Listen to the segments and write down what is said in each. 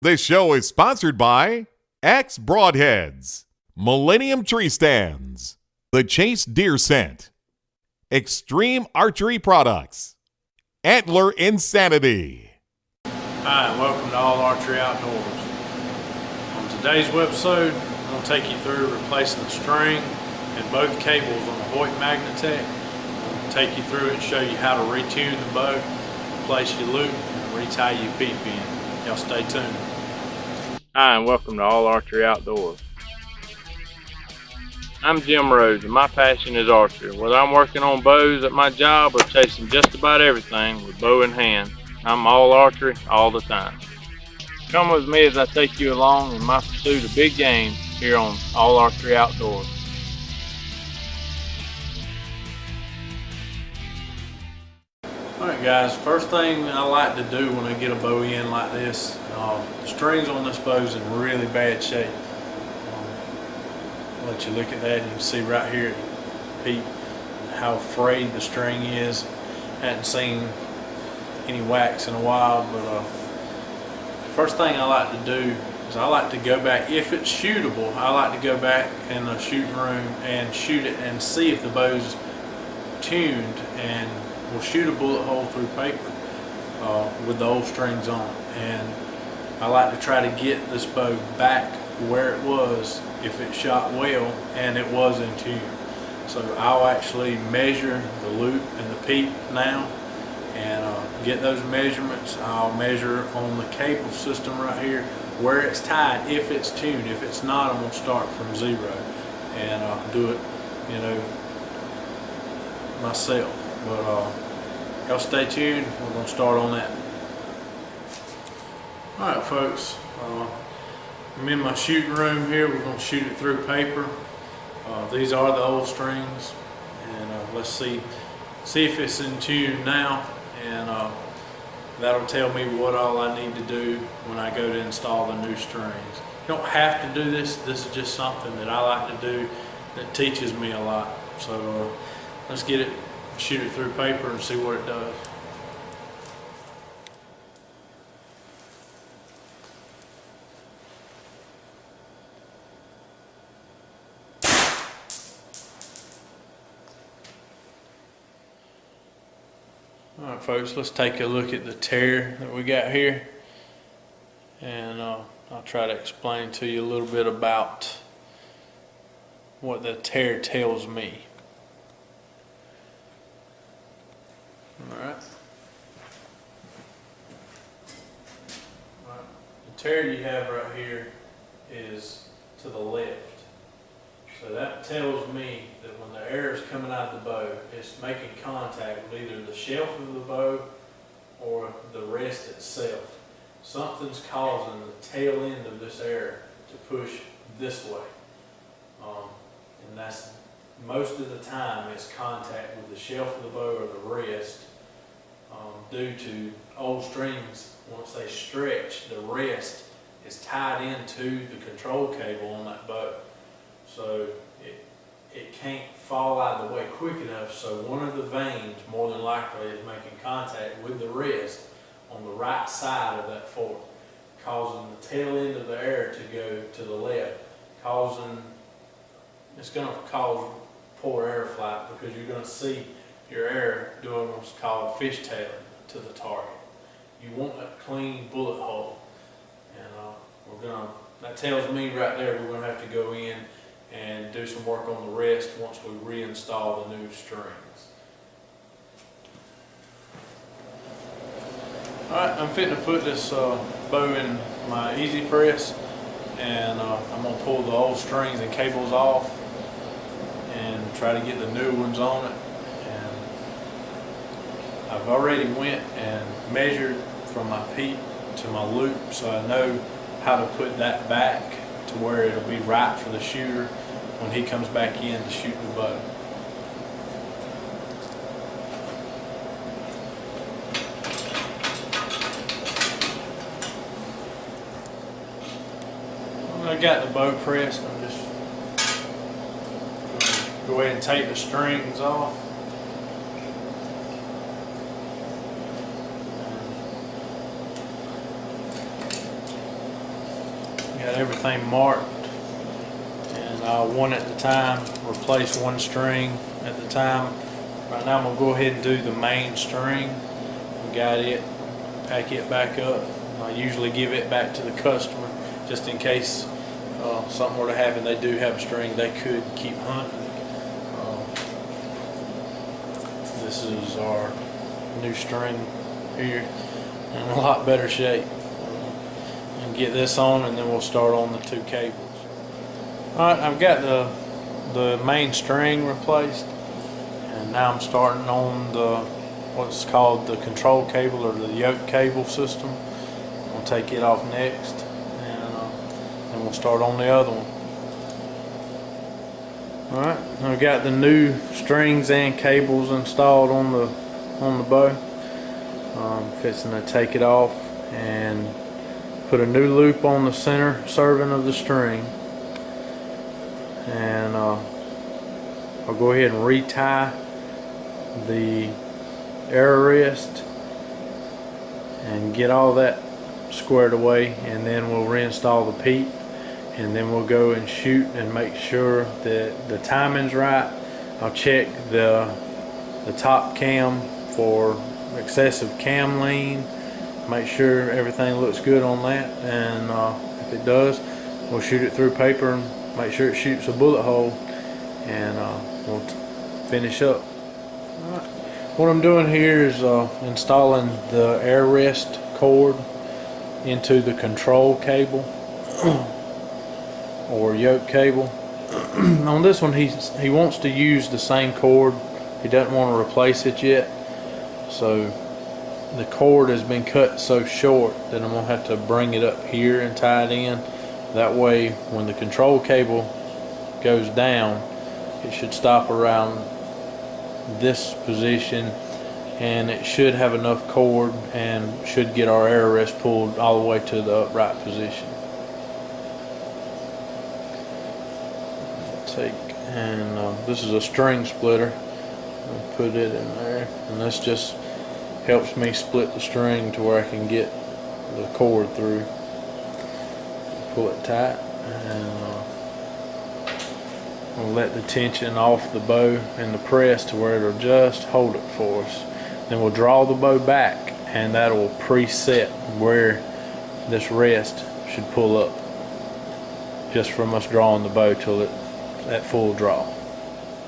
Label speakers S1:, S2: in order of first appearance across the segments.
S1: This show is sponsored by Axe Broadheads, Millennium Tree Stands, the Chase Deer Scent, Extreme Archery Products, Antler Insanity.
S2: Hi, and welcome to All Archery Outdoors. On today's webisode, I'm going to take you through replacing the string and both cables on the Hoyt Magnatech. I'm going to take you through it and show you how to retune the bow, replace your loop, and retie your peep in. Y'all stay tuned. Hi, and welcome to All Archery Outdoors. I'm Jim Rhodes, and my passion is archery. Whether I'm working on bows at my job or chasing just about everything with bow in hand, I'm all archery all the time. Come with me as I take you along in my pursuit of big game here on All Archery Outdoors. Alright guys, first thing I like to do when I get a bow in like this, the strings on this bow is in really bad shape. I'll let you look at that and you can see right here Pete how frayed the string is. Hadn't seen any wax in a while, but the first thing I like to do is I like to go back, if it's shootable, I like to go back in the shooting room and shoot it and see if the bow's tuned and will shoot a bullet hole through paper with the old strings on. And I like to try to get this bow back where it was if it shot well and it was in tune. So I'll actually measure the loop and the peep now and get those measurements. I'll measure on the cable system right here where it's tied, if it's tuned. If it's not, I'm going to start from zero and do it, you know, myself. But y'all stay tuned. We're going to start on that. Alright folks, I'm in my shooting room here. We're going to shoot it through paper. These are the old strings, and let's see if it's in tune now, and that'll tell me what all I need to do when I go to install the new strings. You don't have to do this. This is just something that I like to do that teaches me a lot. So let's get it, shoot it through paper and see what it does. Alright folks, let's take a look at the tear that we got here, and I'll try to explain to you a little bit about what the tear tells me. Alright. The tear you have right here is to the left. So that tells me that when the air is coming out of the bow, it's making contact with either the shelf of the bow or the rest itself. Something's causing the tail end of this air to push this way. And that's most of the time it's contact with the shelf of the bow or the rest, due to old strings. Once they stretch, the rest is tied into the control cable on that bow. So it can't fall out of the way quick enough, so one of the vanes more than likely is making contact with the rest on the right side of that fork, causing the tail end of the air to go to the left, it's going to cause poor air flight, because you're going to see your air doing what's called fishtailing to the target. You want a clean bullet hole, and that tells me right there we're going to have to go in and do some work on the rest once we reinstall the new strings. Alright, I'm fitting to put this bow in my easy press, and I'm going to pull the old strings and cables off and try to get the new ones on it. And I've already went and measured from my peep to my loop, so I know how to put that back to where it'll be right for the shooter when he comes back in to shoot the bow. When I got the bow pressed, I'm just going to go ahead and take the strings off. everything marked, and one at a time, replace one string at the time. Right now I'm gonna go ahead and do the main string. We got it, pack it back up. I usually give it back to the customer just in case something were to happen. They do have a string they could keep hunting. This is our new string here in a lot better shape. And get this on, and then we'll start on the two cables. Alright, I've got the main string replaced, and now I'm starting on what's called the control cable or the yoke cable system. I'll take it off next, and then we'll start on the other one. Alright, I've got the new strings and cables installed on the bow. Fixing to take it off and put a new loop on the center serving of the string, and I'll go ahead and retie the air rest and get all that squared away, and then we'll reinstall the peak, and then we'll go and shoot and make sure that the timing's right. I'll check the top cam for excessive cam lean, make sure everything looks good on that, and if it does, we'll shoot it through paper and make sure it shoots a bullet hole, and we'll finish up. Alright. What I'm doing here is installing the air rest cord into the control cable or yoke cable. On this one he wants to use the same cord. He doesn't want to replace it yet, so the cord has been cut so short that I'm going to have to bring it up here and tie it in. That way when the control cable goes down, it should stop around this position, and it should have enough cord and should get our air rest pulled all the way to the upright position. This is a string splitter. I'll put it in there, and this just helps me split the string to where I can get the cord through. Pull it tight, and we'll let the tension off the bow and the press to where it'll just hold it for us. Then we'll draw the bow back, and that will preset where this rest should pull up, just from us drawing the bow till it's at full draw.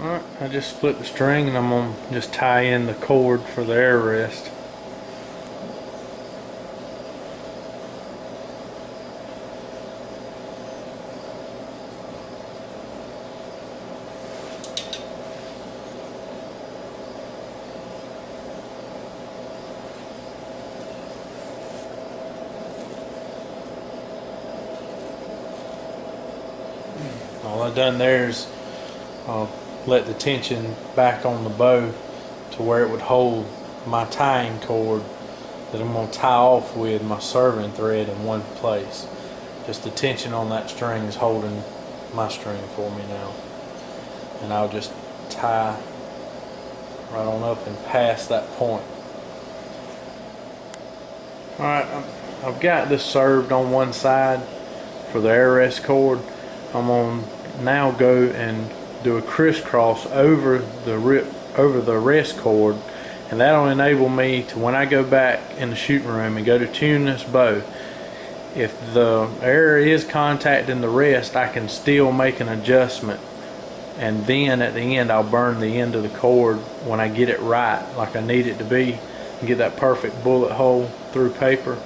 S2: Alright, I just split the string, and I'm going to just tie in the cord for the air rest. All I've done there is let the tension back on the bow to where it would hold my tying cord that I'm going to tie off with my serving thread in one place. Just the tension on that string is holding my string for me now, and I'll just tie right on up and past that point. Alright, I've got this served on one side for the air rest cord. I'm going to now go and do a crisscross over the rest cord, and that'll enable me to, when I go back in the shooting room and go to tune this bow, if the air is contacting the rest, I can still make an adjustment, and then at the end I'll burn the end of the cord when I get it right like I need it to be and get that perfect bullet hole through paper.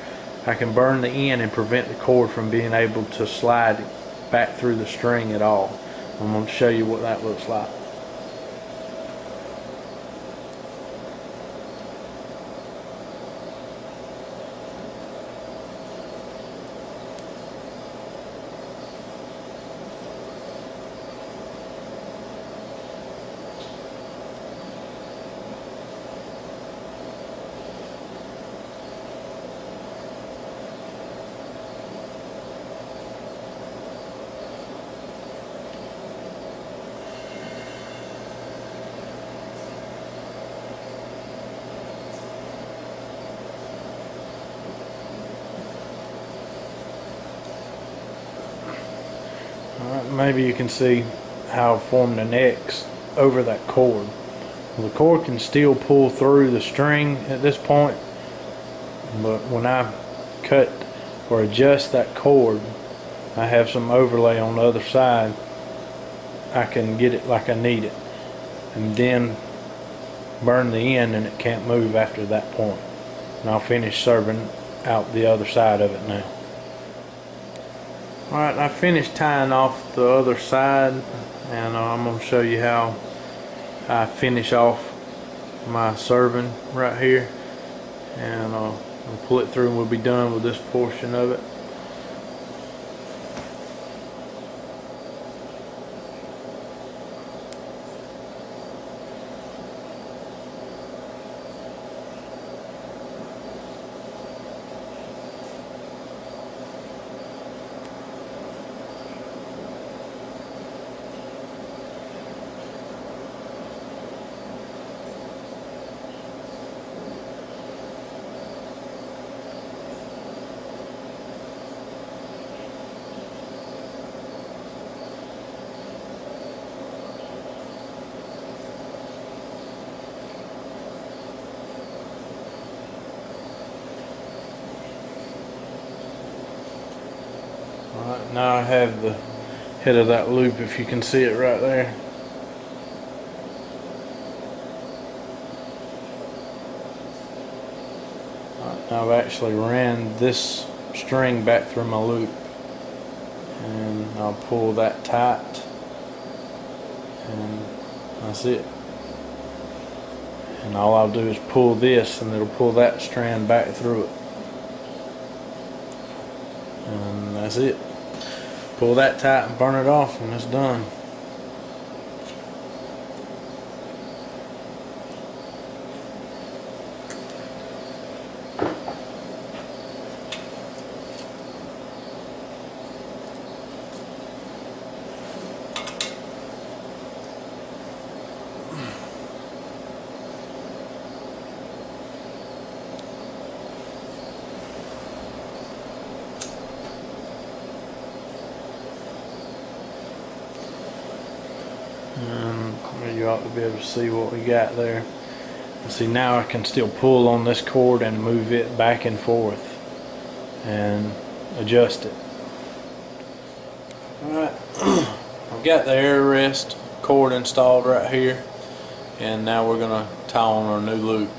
S2: I can burn the end and prevent the cord from being able to slide back through the string at all. I'm going to show you what that looks like. Maybe you can see how I formed an X over that cord. The cord can still pull through the string at this point, but when I cut or adjust that cord, I have some overlay on the other side. I can get it like I need it, and then burn the end, and it can't move after that point. And I'll finish serving out the other side of it now. Alright, I finished tying off the other side, and I'm going to show you how I finish off my serving right here, and I'll pull it through and we'll be done with this portion of it. Alright, now I have the head of that loop, if you can see it right there. Alright, now I've actually ran this string back through my loop, and I'll pull that tight, and that's it. And all I'll do is pull this, and it'll pull that strand back through it. And that's it. Pull that tight and burn it off, and it's done. And you ought to be able to see what we got there. And see, now I can still pull on this cord and move it back and forth and adjust it. Alright, I've got the air rest cord installed right here, and now we're going to tie on our new loop.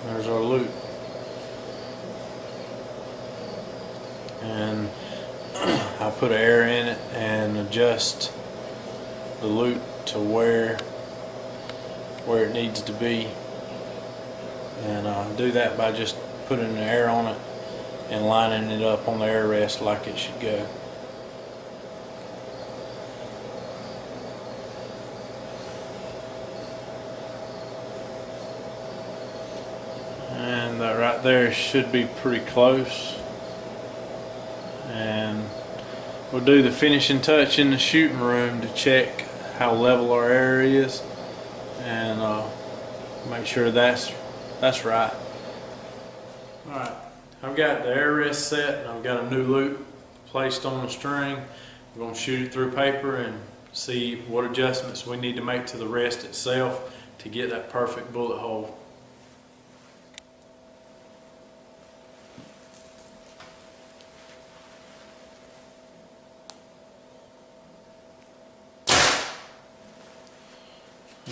S2: There's our loop, and I put air in it and adjust the loop to where it needs to be, and I do that by just putting the air on it and lining it up on the air rest like it should go. And that right there should be pretty close, and we'll do the finishing touch in the shooting room to check how level our air is and make sure that's right. Alright, I've got the air rest set and I've got a new loop placed on the string. We're going to shoot it through paper and see what adjustments we need to make to the rest itself to get that perfect bullet hole.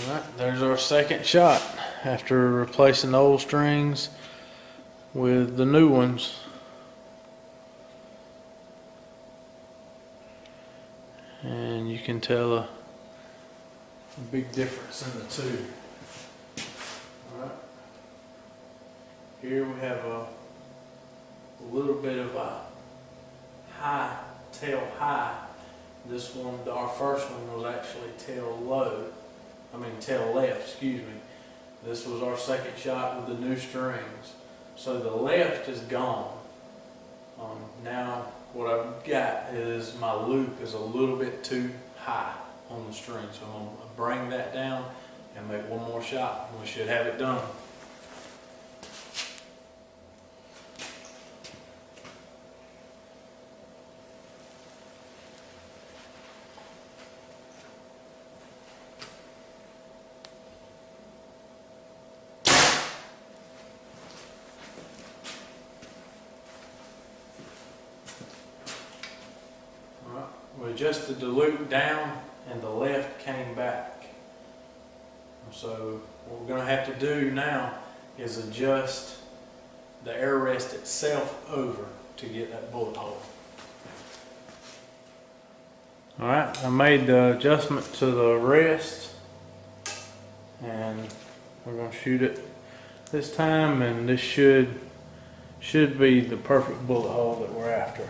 S2: Alright, there's our second shot after replacing the old strings with the new ones. And you can tell a big difference in the two. Alright. Here we have a little bit of a high, tail high. This one, our first one, was actually tail left, excuse me. This was our second shot with the new strings. So the left is gone. Now what I've got is my loop is a little bit too high on the string. So I'm going to bring that down and make one more shot and we should have it done. We adjusted the loop down and the left came back. So what we're going to have to do now is adjust the air rest itself over to get that bullet hole. Alright, I made the adjustment to the rest and we're going to shoot it this time, and this should be the perfect bullet hole that we're after.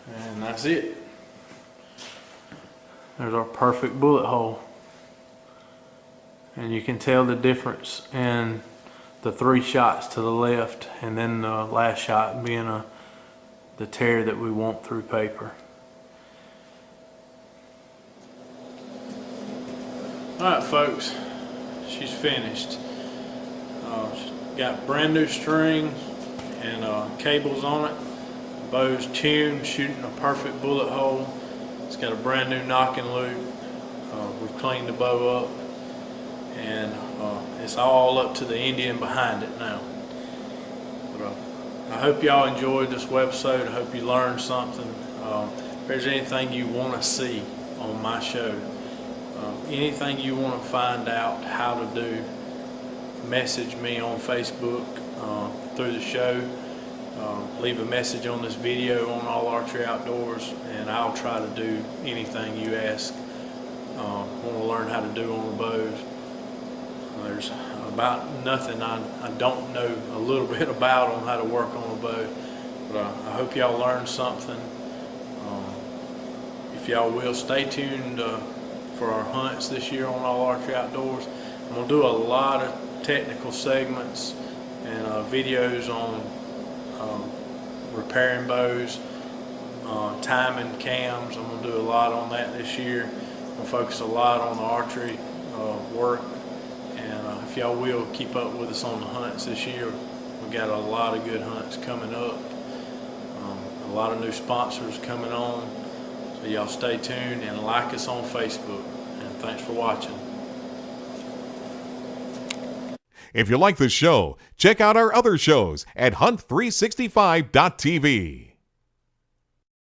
S2: And that's it. There's our perfect bullet hole. And you can tell the difference in the 3 shots to the left and then the last shot being the tear that we want through paper. Alright folks, she's finished. She's got brand new string and cables on it. The bow's tuned, shooting a perfect bullet hole. It's got a brand new knocking loop. We've cleaned the bow up, and it's all up to the Indian behind it now. But, I hope y'all enjoyed this website. I hope you learned something. If there's anything you want to see on my show, anything you want to find out how to do, message me on Facebook through the show. Leave a message on this video on All Archery Outdoors, and I'll try to do anything you ask. Want to learn how to do on the bows. There's about nothing I don't know a little bit about on how to work on a bow, but I hope y'all learned something. If y'all will, stay tuned for our hunts this year on All Archery Outdoors. I'm going to do a lot of technical segments and videos on repairing bows, timing cams. I'm going to do a lot on that this year. I'm going to focus a lot on the archery work, and if y'all will keep up with us on the hunts this year, we've got a lot of good hunts coming up, a lot of new sponsors coming on, so y'all stay tuned and like us on Facebook, and thanks for watching.
S1: If you like the show, check out our other shows at hunt365.tv.